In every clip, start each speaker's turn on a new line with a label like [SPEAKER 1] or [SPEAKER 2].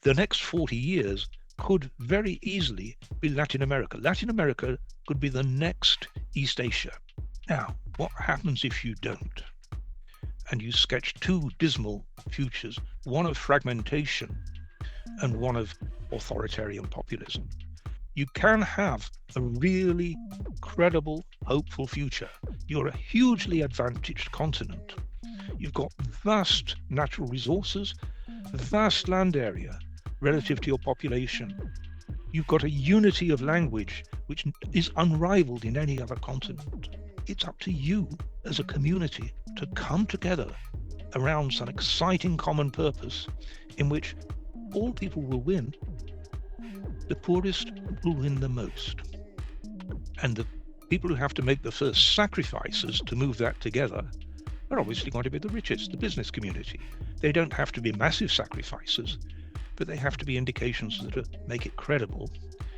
[SPEAKER 1] the next 40 years could very easily be Latin America. Latin America could be the next East Asia. Now, what happens if you don't? And you sketch two dismal futures, one of fragmentation and one of authoritarian populism. You can have a really credible, hopeful future. You're a hugely advantaged continent. You've got vast natural resources, vast land area relative to your population. You've got a unity of language which is unrivaled in any other continent. It's up to you as a community to come together around some exciting common purpose in which all people will win. The poorest will win the most. And the people who have to make the first sacrifices to move that together are obviously going to be the richest, the business community. They don't have to be massive sacrifices, but they have to be indications that make it credible.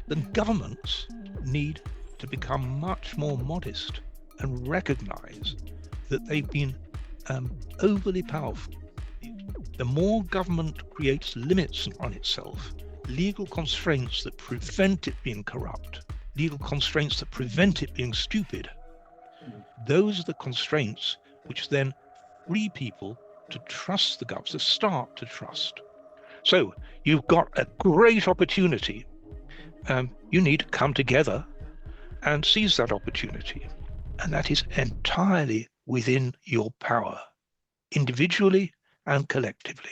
[SPEAKER 1] Then governments need to become much more modest and recognize that they've been overly powerful. The more government creates limits on itself, legal constraints that prevent it being corrupt, legal constraints that prevent it being stupid, those are the constraints which then free people to trust the government, to start to trust. So you've got a great opportunity. You need to come together and seize that opportunity. And that is entirely within your power, individually and collectively.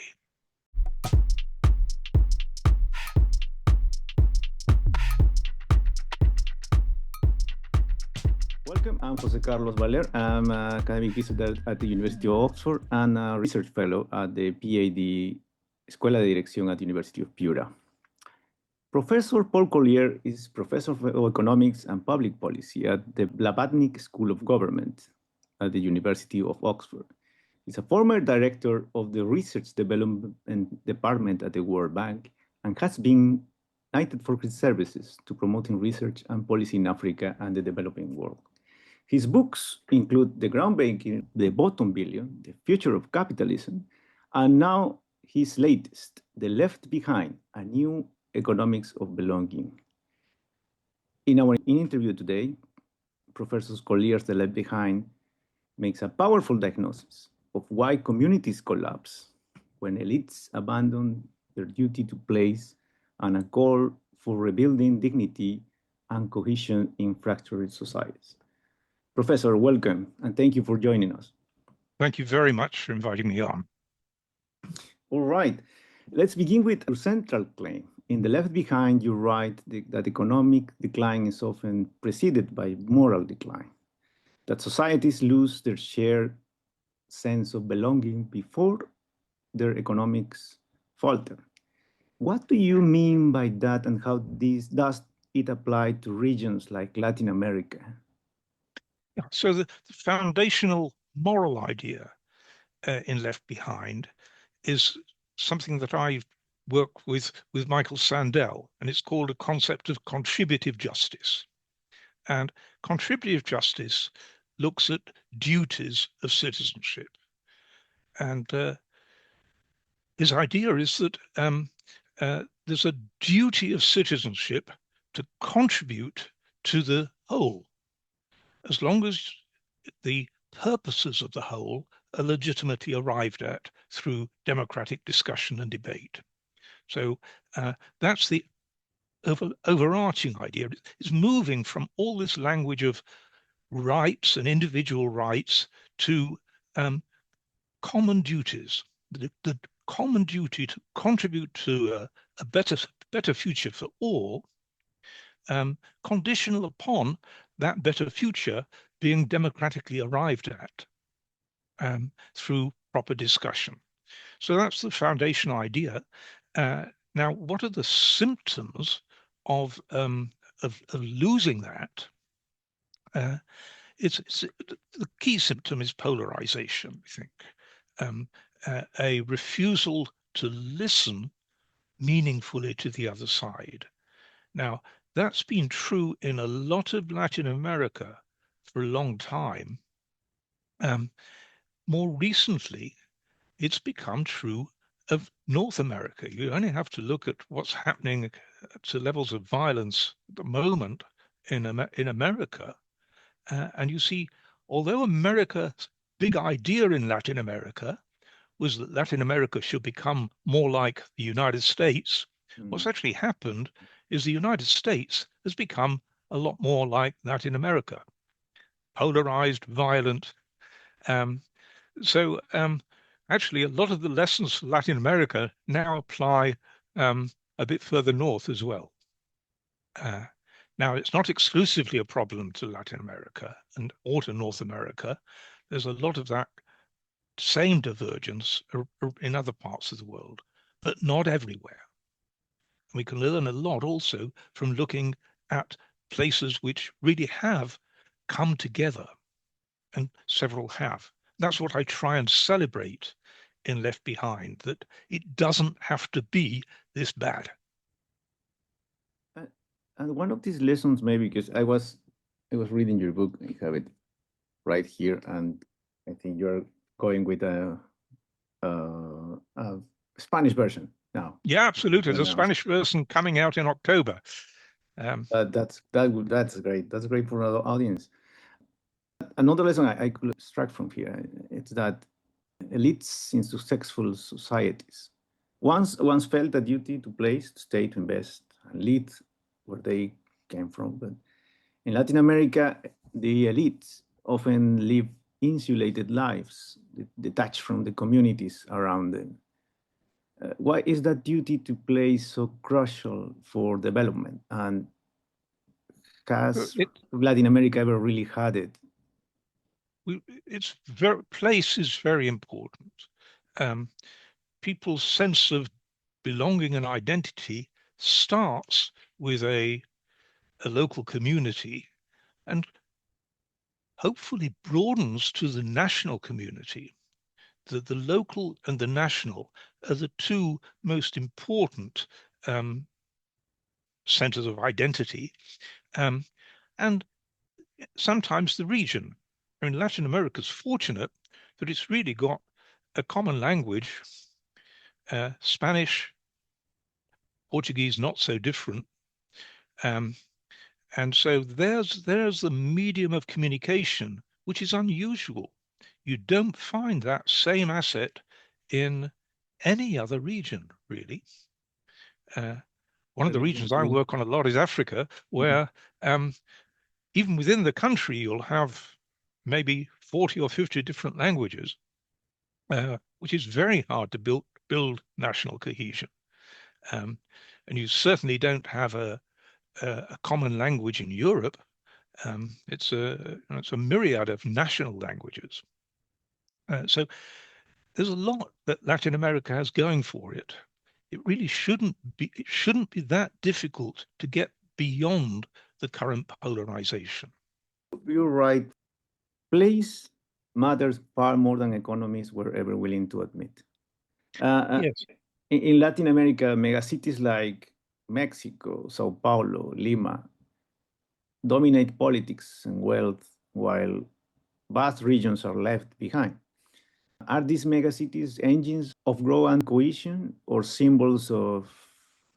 [SPEAKER 2] Welcome, I'm José Carlos Valer. I'm an academic visitor at the University of Oxford and a research fellow at the PhD Escuela de Dirección at the University of Piura. Professor Paul Collier is professor of economics and public policy at the Blavatnik School of Government at the University of Oxford. He's a former director of the Research Development Department at the World Bank and has been knighted for his services to promoting research and policy in Africa and the developing world. His books include the groundbreaking The Bottom Billion, The Future of Capitalism, and now his latest, The Left Behind, A New Economics of Belonging. In our interview today, Professor Collier's The Left Behind makes a powerful diagnosis of why communities collapse when elites abandon their duty to place and a call for rebuilding dignity and cohesion in fractured societies. Professor, welcome, and thank you for joining us.
[SPEAKER 1] Thank you very much for inviting me on.
[SPEAKER 2] All right, let's begin with your central claim. In The Left Behind, you write that economic decline is often preceded by moral decline, that societies lose their shared sense of belonging before their economics falter. What do you mean by that, and how does it apply to regions like Latin America?
[SPEAKER 1] Yeah, so the foundational moral idea in Left Behind is something that I work with Michael Sandel, and it's called a concept of contributive justice. And contributive justice looks at duties of citizenship. And his idea is that there's a duty of citizenship to contribute to the whole, as long as the purposes of the whole are legitimately arrived at through democratic discussion and debate. So that's the overarching idea. It's moving from all this language of rights and individual rights to common duties, the common duty to contribute to a better future for all, conditional upon that better future being democratically arrived at through proper discussion. So that's the foundational idea. Now, what are the symptoms of losing that? The key symptom is polarization, I think. A refusal to listen meaningfully to the other side. Now, that's been true in a lot of Latin America for a long time. More recently, it's become true of North America. You only have to look at what's happening to levels of violence at the moment in America, and you see, although America's big idea in Latin America was that Latin America should become more like the United States, what's actually happened is the United States has become a lot more like Latin America, polarized, violent. So actually, a lot of the lessons for Latin America now apply a bit further north as well. Now, it's not exclusively a problem to Latin America or to North America. There's a lot of that same divergence in other parts of the world, but not everywhere. We can learn a lot also from looking at places which really have come together, and several have. That's what I try and celebrate in Left Behind, that it doesn't have to be this bad.
[SPEAKER 2] And one of these lessons, maybe because I was reading your book, I have it right here, and I think you're going with a Spanish version now.
[SPEAKER 1] Yeah, absolutely. There's a Spanish version coming out in October.
[SPEAKER 2] That's great. That's great for our audience. Another lesson I could extract from here, it's that elites in successful societies once felt a duty to place, to stay, to invest, and lead where they came from. But in Latin America, the elites often live insulated lives, detached from the communities around them. Why is that duty to play so crucial for development? And has Latin America ever really had it?
[SPEAKER 1] Place is very important. People's sense of belonging and identity starts with a local community and hopefully broadens to the national community. The local and the national are the two most important centers of identity, and sometimes the region. I mean, Latin America is fortunate that it's really got a common language, Spanish, Portuguese, not so different. And so there's the medium of communication, which is unusual. You don't find that same asset in any other region, really. One of the regions I work on a lot is Africa, where even within the country, you'll have maybe 40 or 50 different languages, which is very hard to build national cohesion. And you certainly don't have a common language in Europe. It's a myriad of national languages. So there's a lot that Latin America has going for it. It really shouldn't be that difficult to get beyond the current polarization.
[SPEAKER 2] You're right. Place matters far more than economists were ever willing to admit.
[SPEAKER 1] Yes.
[SPEAKER 2] In Latin America, megacities like Mexico, Sao Paulo, Lima dominate politics and wealth, while vast regions are left behind. Are these megacities engines of growth and cohesion, or symbols of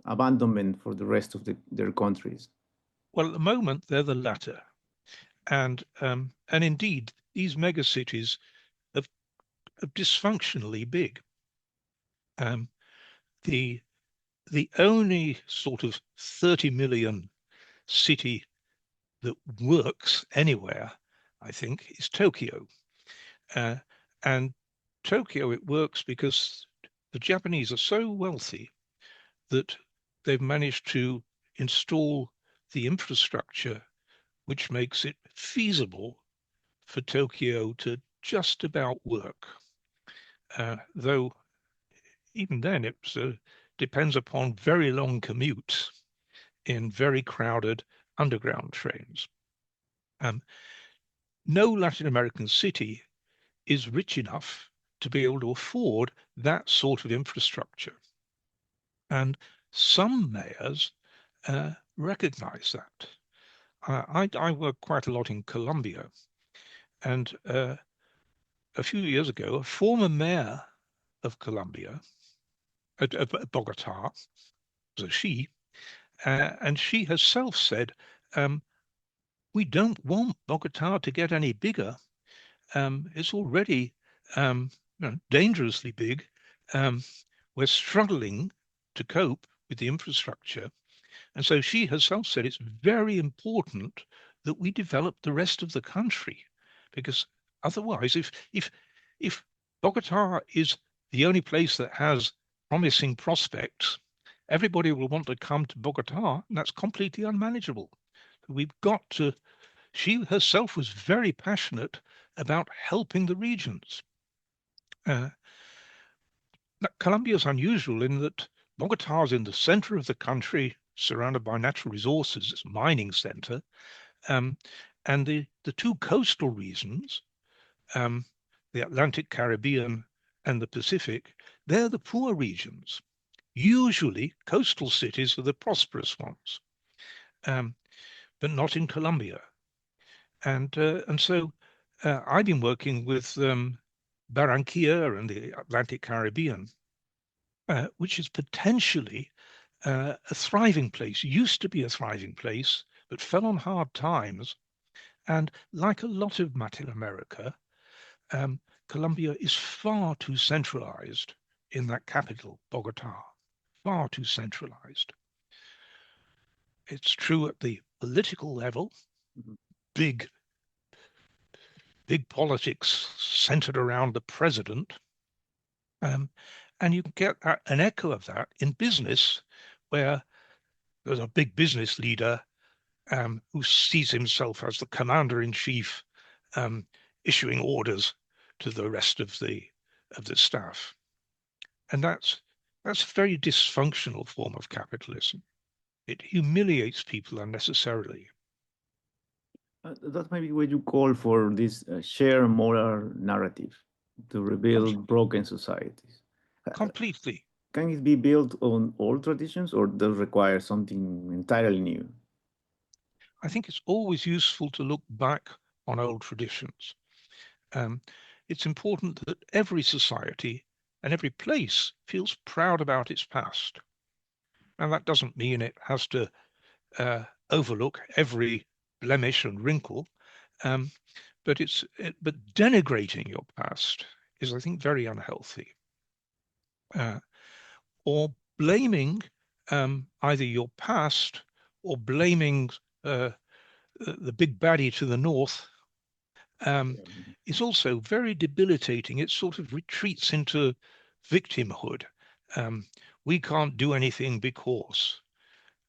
[SPEAKER 2] abandonment for the rest of their countries?
[SPEAKER 1] Well, at the moment, they're the latter. And indeed, these megacities are dysfunctionally big. The only sort of 30 million city that works anywhere, I think, is Tokyo. And Tokyo, it works because the Japanese are so wealthy that they've managed to install the infrastructure which makes it feasible for Tokyo to just about work. Though even then it depends upon very long commutes in very crowded underground trains. No Latin American city is rich enough to be able to afford that sort of infrastructure. And some mayors recognize that. I work quite a lot in Colombia, and a few years ago, a former mayor of Colombia Bogota, so she, and she herself said, we don't want Bogota to get any bigger. It's already dangerously big. We're struggling to cope with the infrastructure. And so she herself said it's very important that we develop the rest of the country, because otherwise, if Bogota is the only place that has promising prospects, everybody will want to come to Bogota, and that's completely unmanageable. We've got to, she herself was very passionate about helping the regions. Colombia is unusual in that Bogota is in the center of the country, surrounded by natural resources. It's a mining center. And the two coastal regions, the Atlantic Caribbean and the Pacific, they're the poor regions. Usually, coastal cities are the prosperous ones, but not in Colombia. And so I've been working with Barranquilla and the Atlantic Caribbean, which is potentially a thriving place, used to be a thriving place, but fell on hard times. And like a lot of Latin America, Colombia is far too centralized in that capital, Bogota, far too centralized. It's true at the political level, big politics centered around the president. And you get an echo of that in business, where there's a big business leader who sees himself as the commander-in-chief, issuing orders to the rest of the staff. And that's a very dysfunctional form of capitalism. It humiliates people unnecessarily.
[SPEAKER 2] That might be what you call for this shared moral narrative to rebuild broken societies.
[SPEAKER 1] Completely.
[SPEAKER 2] Can it be built on old traditions, or does it require something entirely new?
[SPEAKER 1] I think it's always useful to look back on old traditions. It's important that every society and every place feels proud about its past. And that doesn't mean it has to overlook every blemish and wrinkle, but denigrating your past is, I think, very unhealthy. Or blaming either your past or blaming the big baddie to the north is also very debilitating. It sort of retreats into victimhood. We can't do anything because.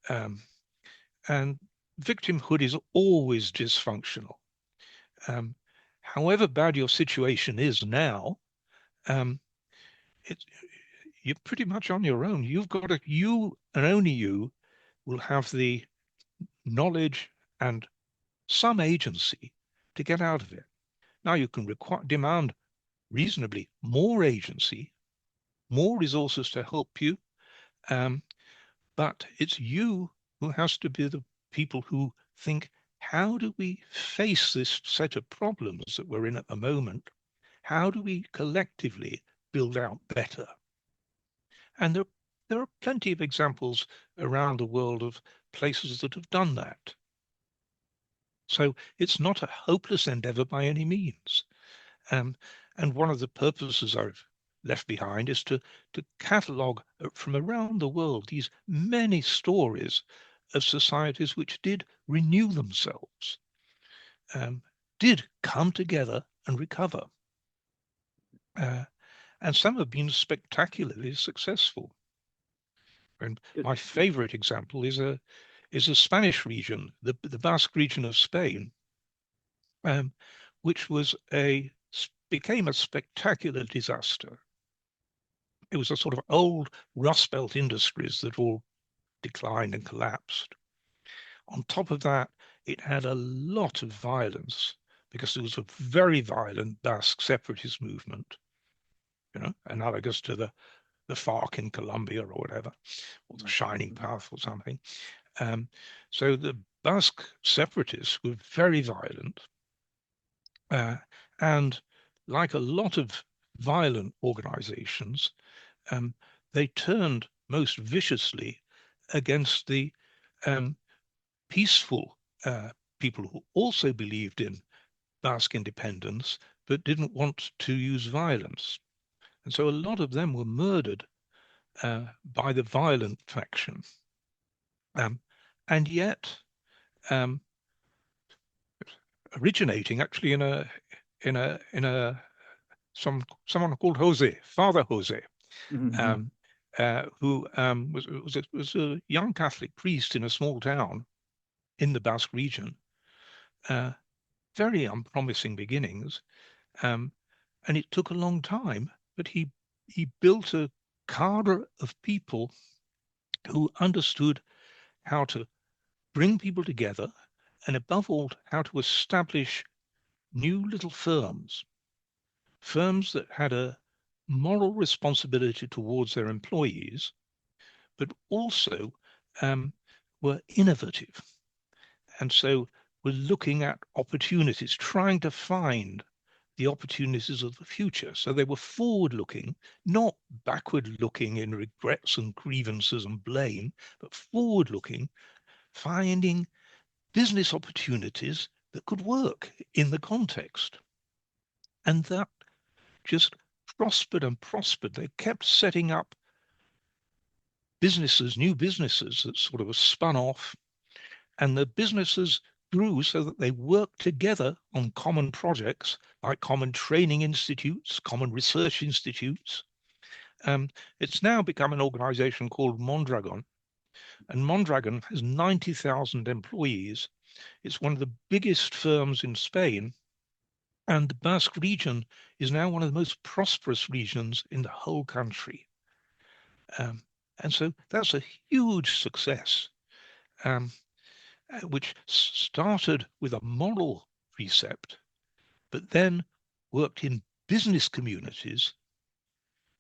[SPEAKER 1] And victimhood is always dysfunctional. However bad your situation is now, you're pretty much on your own. You and only you will have the knowledge and some agency to get out of it. Now you can demand reasonably more agency, more resources to help you, but it's you who has to be the people who think, how do we face this set of problems that we're in at the moment? How do we collectively build out better? And there are plenty of examples around the world of places that have done that. So it's not a hopeless endeavor by any means. And one of the purposes I've left behind is to catalog from around the world these many stories of societies which did renew themselves, did come together and recover. And some have been spectacularly successful. And my favorite example is a Spanish region, the Basque region of Spain, which became a spectacular disaster. It was a sort of old Rust Belt industries that all declined and collapsed. On top of that, it had a lot of violence because there was a very violent Basque separatist movement, analogous to the FARC in Colombia or whatever, or the Shining Path or something. So the Basque separatists were very violent. And like a lot of violent organizations, they turned most viciously against the peaceful people who also believed in Basque independence, but didn't want to use violence. And so a lot of them were murdered by the violent faction. And yet, originating actually in someone called Jose, Father Jose,
[SPEAKER 2] Mm-hmm.
[SPEAKER 1] who was a young Catholic priest in a small town in the Basque region. Very unpromising beginnings, and it took a long time, but he built a cadre of people who understood how to bring people together, and above all, how to establish new little firms that had a moral responsibility towards their employees, but also were innovative. And so we're looking at opportunities, trying to find the opportunities of the future. So they were forward-looking, not backward-looking in regrets and grievances and blame, but forward-looking, finding business opportunities that could work in the context. And that just prospered and prospered. They kept setting up businesses, new businesses that sort of spun off, and the businesses grew so that they worked together on common projects like common training institutes, common research institutes. It's now become an organization called Mondragón, and Mondragón has 90,000 employees. It's one of the biggest firms in Spain, and the Basque region is now one of the most prosperous regions in the whole country. And so that's a huge success. Which started with a moral precept, but then worked in business communities.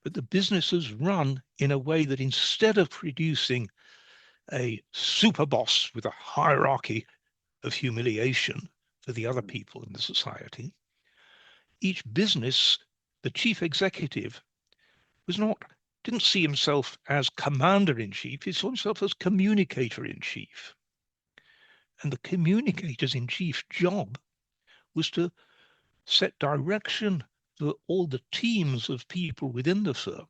[SPEAKER 1] But the businesses run in a way that instead of producing a super boss with a hierarchy of humiliation for the other people in the society, each business, the chief executive, didn't see himself as commander-in-chief, he saw himself as communicator-in-chief. And the communicator-in-chief's job was to set direction for all the teams of people within the firm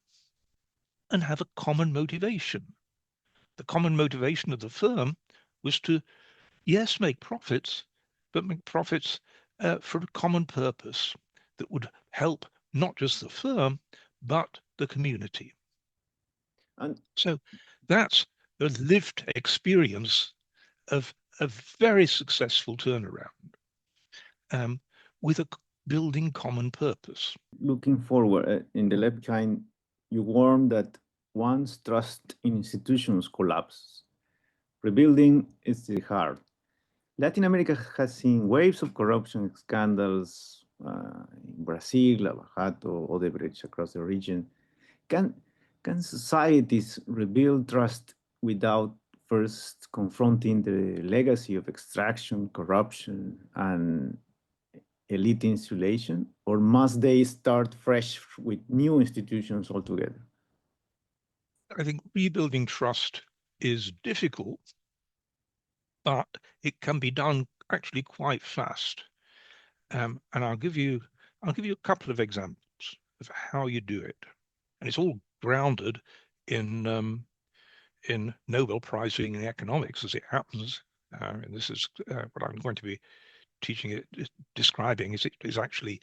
[SPEAKER 1] and have a common motivation. The common motivation of the firm was to, yes, make profits, but make profits for a common purpose that would help not just the firm, but the community.
[SPEAKER 2] And
[SPEAKER 1] so that's the lived experience of a very successful turnaround with a building common purpose.
[SPEAKER 2] looking forward, in the left behind, you warn that once trust in institutions collapses, rebuilding is hard. Latin America has seen waves of corruption scandals in Brazil, Lavajato, Odebrecht across the region. Can societies rebuild trust without first confronting the legacy of extraction, corruption, and elite insulation, or must they start fresh with new institutions altogether?
[SPEAKER 1] I think rebuilding trust is difficult, but it can be done actually quite fast. And I'll give you a couple of examples of how you do it, and it's all grounded in Nobel Prize winning economics, as it happens. And this is what I'm going to be teaching it, describing is actually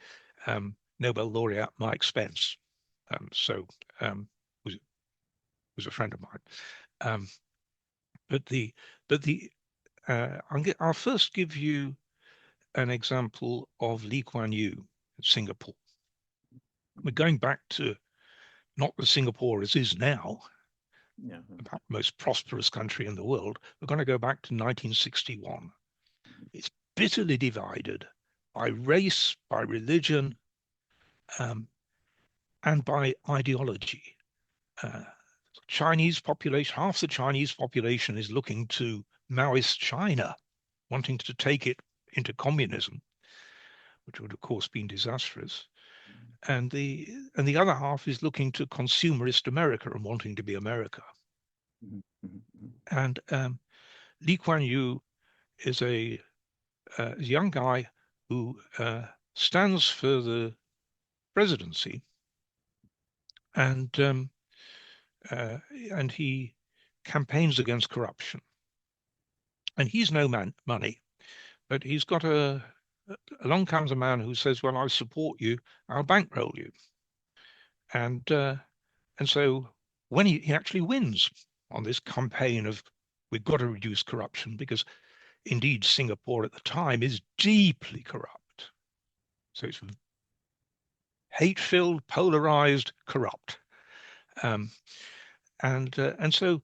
[SPEAKER 1] Nobel laureate Mike Spence. Was a friend of mine. I'll first give you an example of Lee Kuan Yew in Singapore. We're going back to not the Singapore as is now, the most prosperous country in the world. We're going to go back to 1961. It's bitterly divided by race, by religion, and by ideology. Chinese population, half the Chinese population is looking to Maoist China, wanting to take it into communism, which would of course be disastrous. and the other half is looking to consumerist America and wanting to be America. And Lee Kuan Yew is a young guy who stands for the presidency, and he campaigns against corruption. And he's no money, but he's got along comes a man who says, "Well, I support you. I'll bankroll you." And so when he actually wins on this campaign of we've got to reduce corruption, because indeed Singapore at the time is deeply corrupt. So it's hate-filled, polarized, corrupt. And so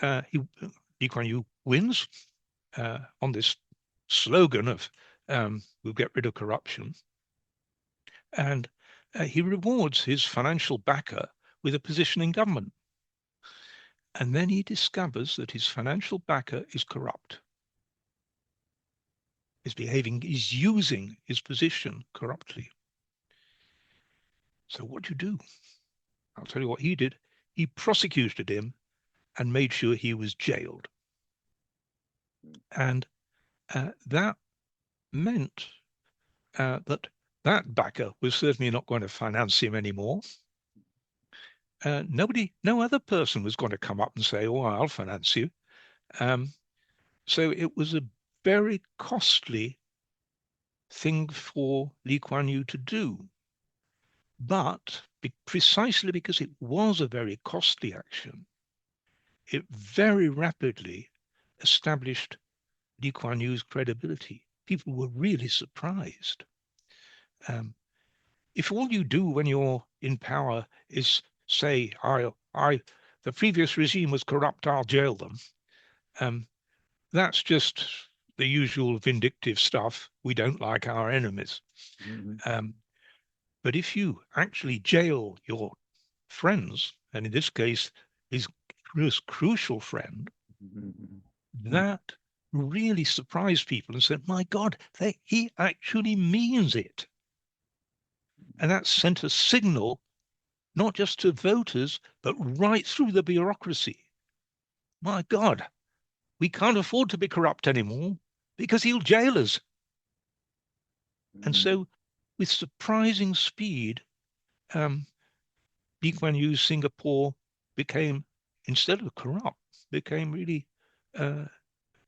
[SPEAKER 1] Lee Kuan Yew wins on this slogan of we'll get rid of corruption. And he rewards his financial backer with a position in government. And then he discovers that his financial backer is corrupt. Is using his position corruptly. So what do you do? I'll tell you what he did. He prosecuted him and made sure he was jailed. And that meant that backer was certainly not going to finance him anymore. No other person was going to come up and say, "Oh, I'll finance you." So it was a very costly thing for Lee Kuan Yew to do. But precisely because it was a very costly action, it very rapidly established Lee Kuan Yew's credibility. People were really surprised. If all you do when you're in power is say, the previous regime was corrupt, I'll jail them, that's just the usual vindictive stuff. We don't like our enemies. But if you actually jail your friends, and in this case, his most crucial friend, that really surprised people and said, "My God, he actually means it." And that sent a signal, not just to voters, but right through the bureaucracy. My God, we can't afford to be corrupt anymore because he'll jail us. And so with surprising speed, Lee Kuan Yew's Singapore became, instead of corrupt, became really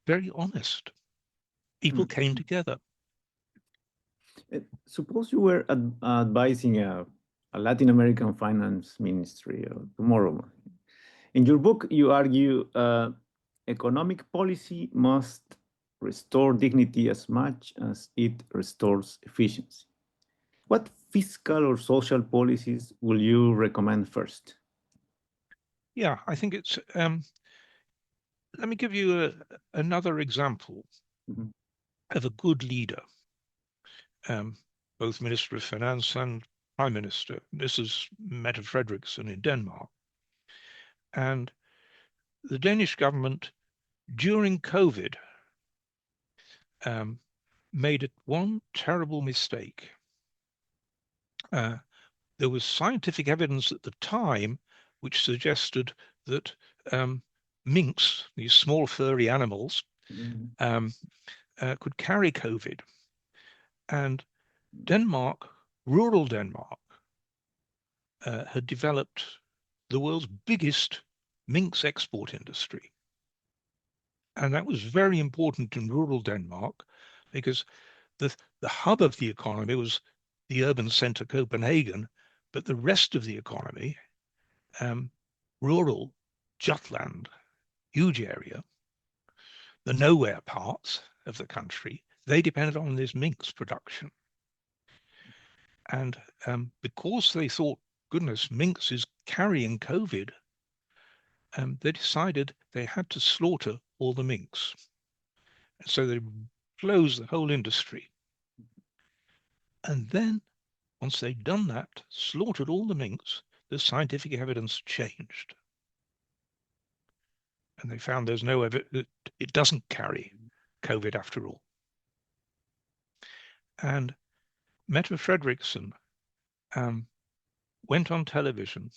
[SPEAKER 1] very honest. People came together.
[SPEAKER 2] Suppose you were advising a Latin American finance ministry tomorrow. In your book, you argue economic policy must restore dignity as much as it restores efficiency. What fiscal or social policies will you recommend first?
[SPEAKER 1] Yeah, I think it's, let me give you another example of a good leader, both Minister of Finance and Prime Minister. This is Mette Frederiksen in Denmark. And the Danish government, during COVID, made one terrible mistake. There was scientific evidence at the time which suggested that minks, these small furry animals, could carry COVID. And Denmark, rural Denmark, had developed the world's biggest minks export industry. And that was very important in rural Denmark because the hub of the economy was the urban center Copenhagen, but the rest of the economy, rural, Jutland, huge area, the nowhere parts of the country, they depended on this minks production. And because they thought, goodness, minks is carrying COVID, they decided they had to slaughter all the minks. And so they closed the whole industry. And then, once they'd done that, slaughtered all the minks, the scientific evidence changed. And they found there's no evidence, it doesn't carry COVID after all. And Mette Frederiksen went on television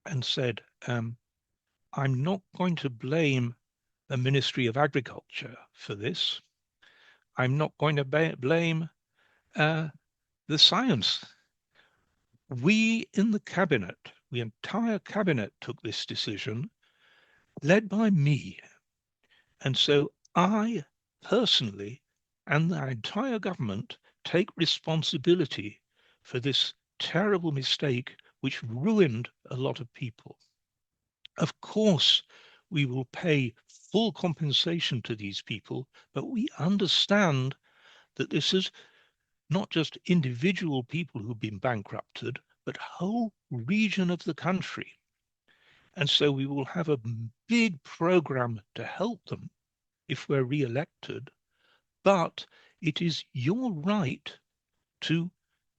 [SPEAKER 1] and said, I'm not going to blame the Ministry of Agriculture for this. I'm not going to blame the science. We in the cabinet, the entire cabinet took this decision, led by me. And so I personally and the entire government take responsibility for this terrible mistake which ruined a lot of people. Of course, we will pay full compensation to these people, but we understand that this is not just individual people who've been bankrupted, but whole region of the country. And so we will have a big program to help them if we're re-elected, but it is your right to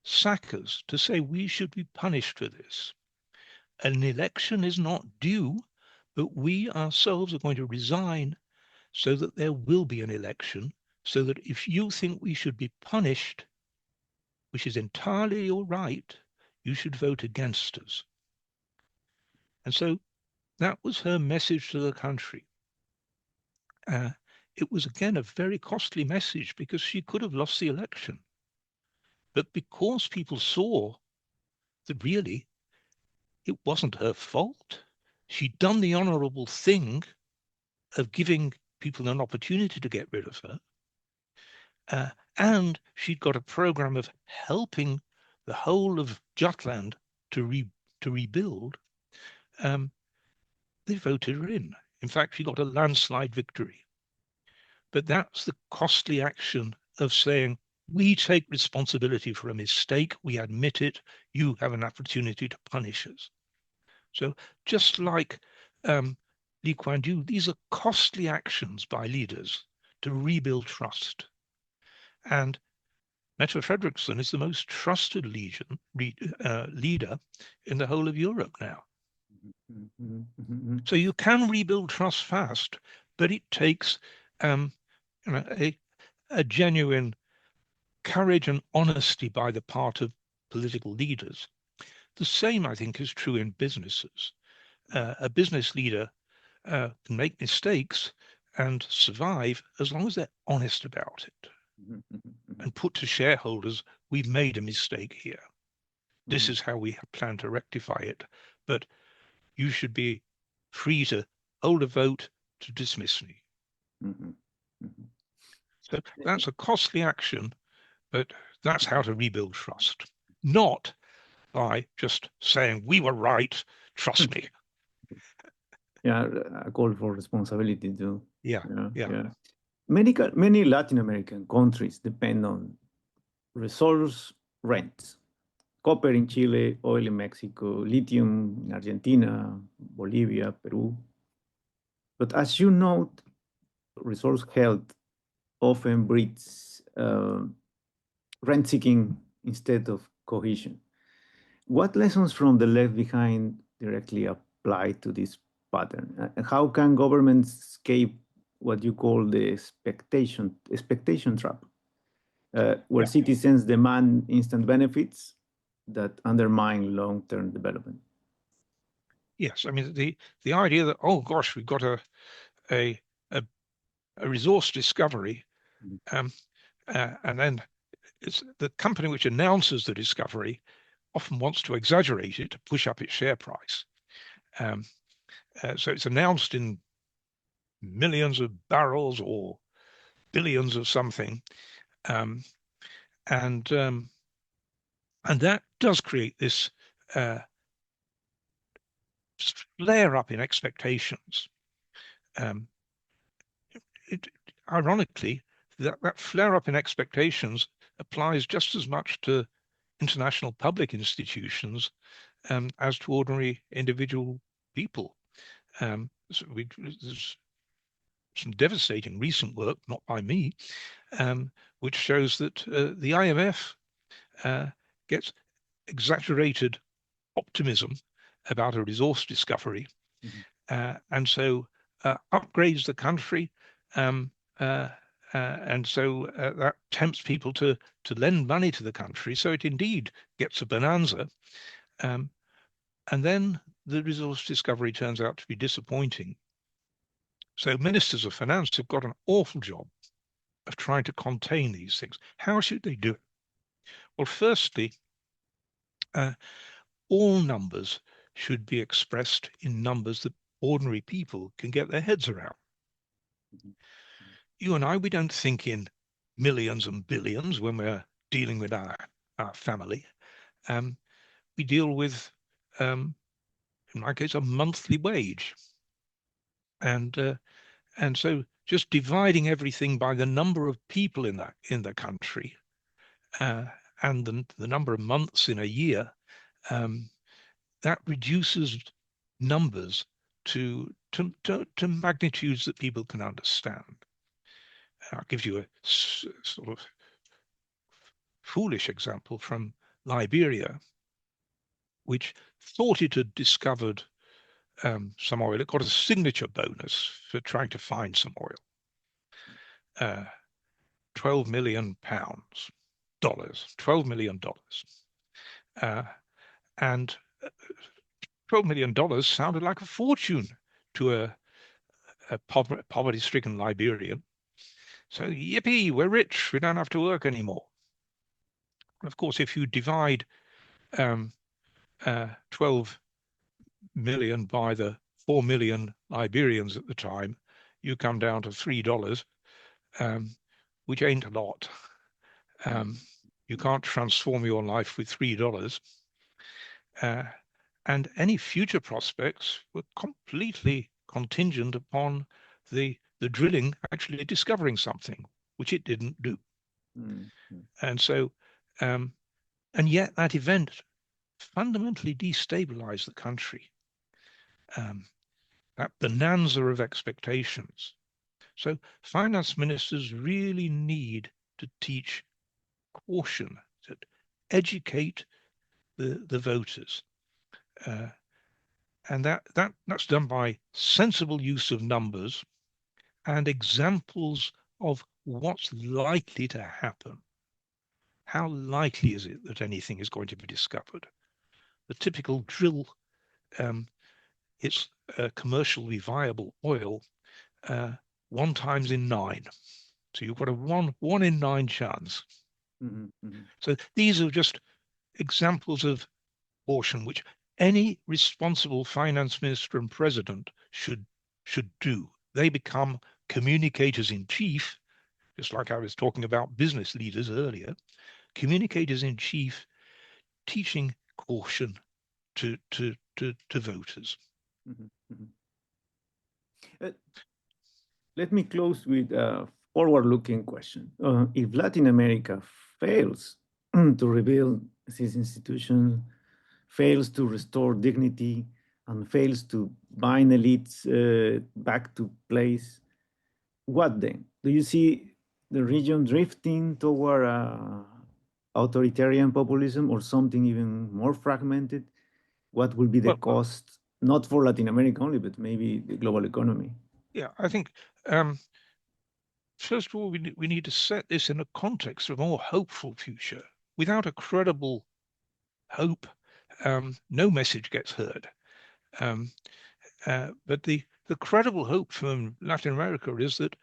[SPEAKER 1] sack us, to say we should be punished for this. An election is not due, but we ourselves are going to resign so that there will be an election, so that if you think we should be punished, which is entirely your right, you should vote against us. And so that was her message to the country. It was, again, a very costly message because she could have lost the election. But because people saw that really it wasn't her fault, she'd done the honorable thing of giving people an opportunity to get rid of her. And she'd got a program of helping the whole of Jutland to rebuild. They voted her in. In fact, she got a landslide victory. But that's the costly action of saying, we take responsibility for a mistake, we admit it, you have an opportunity to punish us. So just like Lee Kuan Yew, these are costly actions by leaders to rebuild trust. And Mette Frederiksen is the most trusted leader in the whole of Europe now. So you can rebuild trust fast, but it takes a genuine courage and honesty by the part of political leaders. The same, I think, is true in businesses. A business leader can make mistakes and survive as long as they're honest about it and put to shareholders, we've made a mistake here. This is how we plan to rectify it. But you should be free to hold a vote to dismiss me. So that's a costly action, but that's how to rebuild trust, not by just saying we were right, trust me.
[SPEAKER 2] Yeah, a call for responsibility too.
[SPEAKER 1] Yeah.
[SPEAKER 2] Many Latin American countries depend on resource rents. Copper in Chile, oil in Mexico, lithium in Argentina, Bolivia, Peru. But as you note, resource health often breeds rent-seeking instead of cohesion. What lessons from the left behind directly apply to this pattern? And how can governments escape what you call the expectation trap, where citizens demand instant benefits that undermine long-term development?
[SPEAKER 1] Yes, I mean the idea that, oh gosh, we've got a resource discovery, and then it's the company which announces the discovery often wants to exaggerate it to push up its share price. So it's announced in millions of barrels or billions of something, and that does create this flare up in expectations. Ironically, that flare up in expectations applies just as much to international public institutions as to ordinary individual people. So there's some devastating recent work, not by me, which shows that the IMF gets exaggerated optimism about a resource discovery, and so upgrades the country And so that tempts people to lend money to the country. So it indeed gets a bonanza. And then the resource discovery turns out to be disappointing. So ministers of finance have got an awful job of trying to contain these things. How should they do it? Well, firstly, all numbers should be expressed in numbers that ordinary people can get their heads around. You and I, we don't think in millions and billions when we're dealing with our family. We deal with, in my case, a monthly wage. And so just dividing everything by the number of people in the country and the number of months in a year, that reduces numbers to magnitudes that people can understand. I'll give you a sort of foolish example from Liberia, which thought it had discovered some oil. It got a signature bonus for trying to find some oil. £12 million, $12 million. And $12 million sounded like a fortune to a poverty-stricken Liberian. So, yippee, we're rich. We don't have to work anymore. Of course, if you divide 12 million by the 4 million Liberians at the time, you come down to $3, which ain't a lot. You can't transform your life with $3. And any future prospects were completely contingent upon the drilling actually discovering something, which it didn't do. And so, and yet that event fundamentally destabilized the country. That bonanza of expectations. So finance ministers really need to teach caution, to educate the voters. And that's done by sensible use of numbers and examples of what's likely to happen. How likely is it that anything is going to be discovered? The typical drill, it's commercially viable oil 1 times in 9. So you've got a 1 in 9 chance. So these are just examples of caution which any responsible finance minister and president should do. They become communicators in chief, just like I was talking about business leaders earlier, communicators in chief, teaching caution to voters.
[SPEAKER 2] Let me close with a forward-looking question. If Latin America fails to rebuild these institutions, fails to restore dignity, and fails to bind elites back to place, what then? Do you see the region drifting toward authoritarian populism or something even more fragmented? What will be the cost, not for Latin America only, but maybe the global economy?
[SPEAKER 1] Yeah, I think first of all, we need to set this in a context of a more hopeful future. Without a credible hope, no message gets heard. But the credible hope from Latin America is that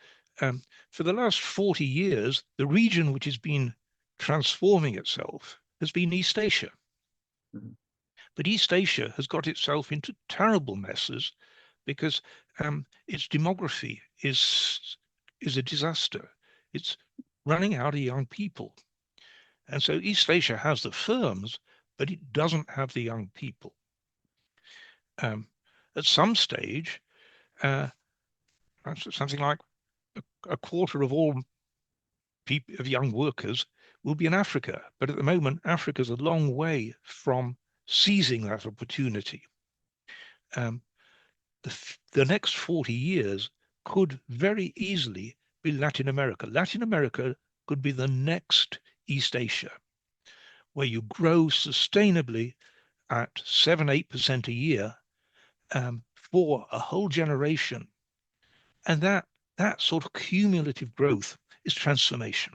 [SPEAKER 1] for the last 40 years, the region which has been transforming itself has been East Asia. But East Asia has got itself into terrible messes because its demography is a disaster. It's running out of young people. And so East Asia has the firms, but it doesn't have the young people. At some stage, something like a quarter of all of young workers will be in Africa. But at the moment, Africa's a long way from seizing that opportunity. The next 40 years could very easily be Latin America. Latin America could be the next East Asia, where you grow sustainably at 7-8% a year for a whole generation. And that sort of cumulative growth is transformation.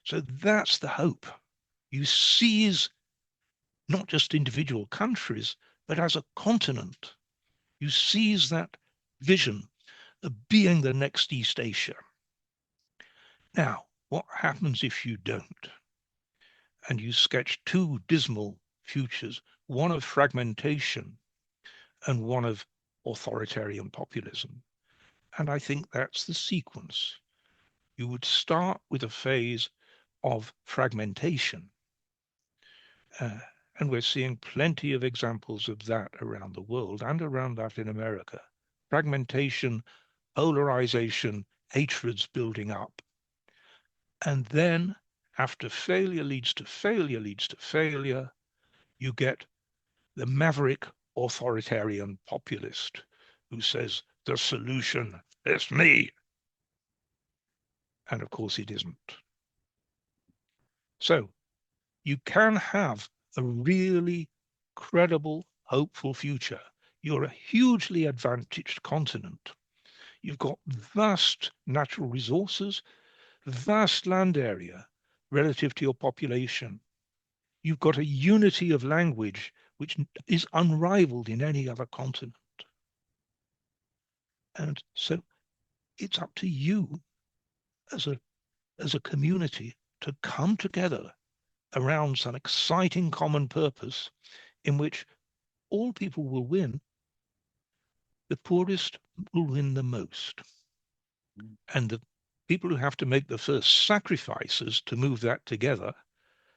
[SPEAKER 1] So that's the hope. You seize not just individual countries, but as a continent. You seize that vision of being the next East Asia. Now, what happens if you don't? And you sketch two dismal futures, one of fragmentation and one of authoritarian populism. And I think that's the sequence. You would start with a phase of fragmentation. And we're seeing plenty of examples of that around the world and around Latin America. Fragmentation, polarization, hatreds building up. And then after failure leads to failure leads to failure, you get the maverick authoritarian populist who says, the solution is me. And of course it isn't. So you can have a really credible, hopeful future. You're a hugely advantaged continent. You've got vast natural resources, vast land area relative to your population. You've got a unity of language which is unrivaled in any other continent. And so it's up to you as a community to come together around some exciting common purpose in which all people will win. The poorest will win the most. And the people who have to make the first sacrifices to move that together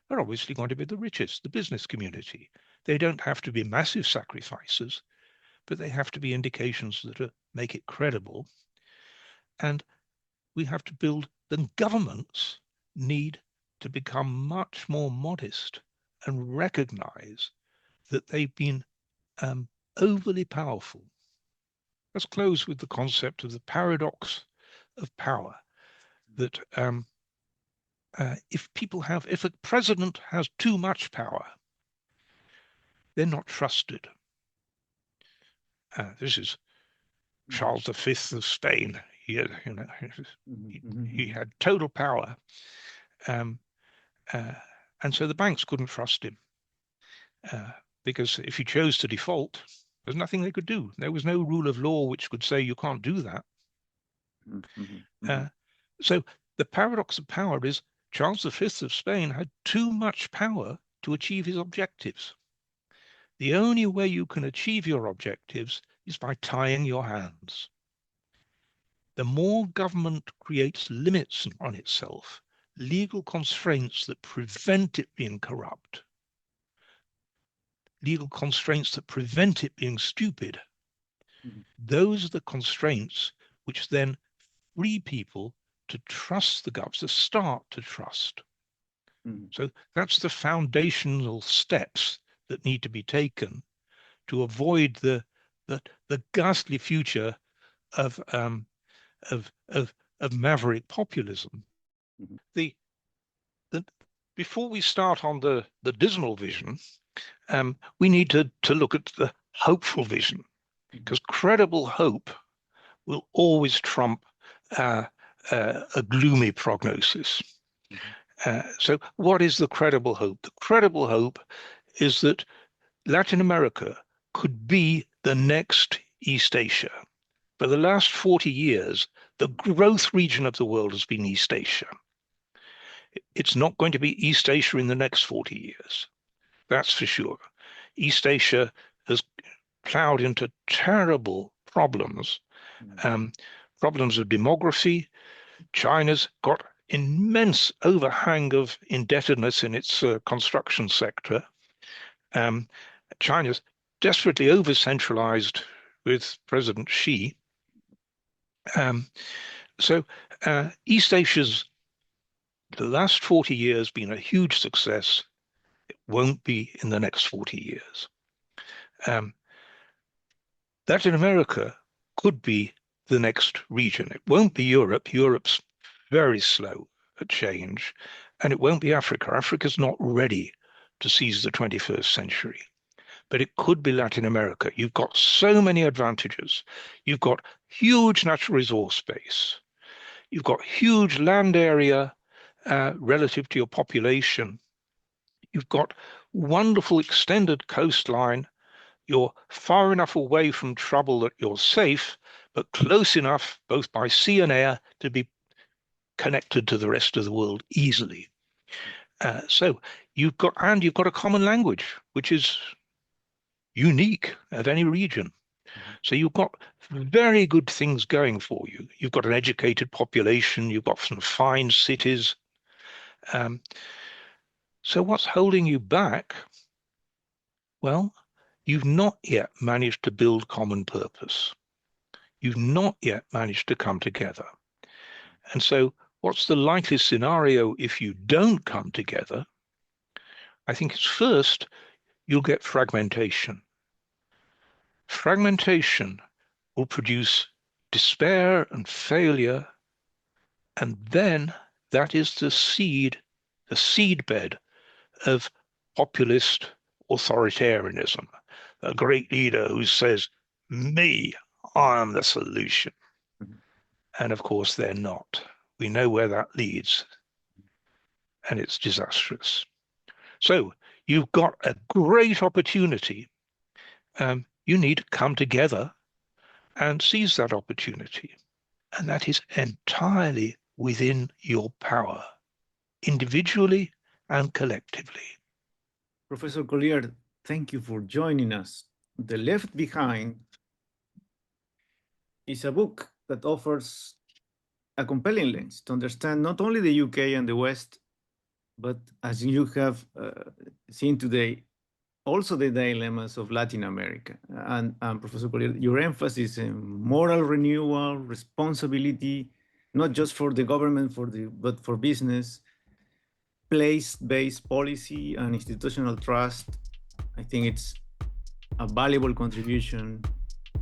[SPEAKER 1] are obviously going to be the richest, the business community. They don't have to be massive sacrifices, but they have to be indications that make it credible. And we have to build, the governments need to become much more modest and recognize that they've been overly powerful. Let's close with the concept of the paradox of power, that if a president has too much power, they're not trusted. This is Charles V of Spain. He had total power. And so the banks couldn't trust him because if he chose to default, there's nothing they could do. There was no rule of law which could say you can't do that. So the paradox of power is Charles V of Spain had too much power to achieve his objectives. The only way you can achieve your objectives is by tying your hands. The more government creates limits on itself, legal constraints that prevent it being corrupt, legal constraints that prevent it being stupid, those are the constraints which then free people to trust the government, to start to trust. So that's the foundational steps that need to be taken to avoid the ghastly future of maverick populism. Before we start on the dismal vision, we need to look at the hopeful vision, because credible hope will always trump a gloomy prognosis. So what is the credible hope? The credible hope is that Latin America could be the next East Asia. For the last 40 years, the growth region of the world has been East Asia. It's not going to be East Asia in the next 40 years. That's for sure. East Asia has plowed into terrible problems, problems of demography. China's got immense overhang of indebtedness in its construction sector. China's desperately over-centralized with President Xi. So East Asia's, the last 40 years, been a huge success. It won't be in the next 40 years. Latin America could be the next region. It won't be Europe. Europe's very slow at change. And it won't be Africa. Africa's not ready to seize the 21st century. But it could be Latin America. You've got so many advantages. You've got huge natural resource base. You've got huge land area relative to your population. You've got wonderful extended coastline. You're far enough away from trouble that you're safe, but close enough, both by sea and air, to be connected to the rest of the world easily. So you've got a common language, which is unique of any region. So you've got very good things going for you. You've got an educated population. You've got some fine cities. So what's holding you back? Well, you've not yet managed to build common purpose. You've not yet managed to come together. And so what's the likely scenario if you don't come together? I think it's first, you'll get fragmentation. Fragmentation will produce despair and failure, and then that is the seedbed of populist authoritarianism, a great leader who says, me, I am the solution. And of course, they're not. We know where that leads, and it's disastrous. So you've got a great opportunity. You need to come together and seize that opportunity. And that is entirely within your power, individually and collectively.
[SPEAKER 2] Professor Collier, thank you for joining us. The Left Behind is a book that offers a compelling lens to understand not only the UK and the West, but as you have seen today, also the dilemmas of Latin America. And Professor Collier, your emphasis in moral renewal, responsibility, not just for the government, but for business, place-based policy and institutional trust. I think it's a valuable contribution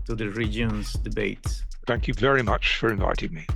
[SPEAKER 2] to the region's debates.
[SPEAKER 1] Thank you very much for inviting me.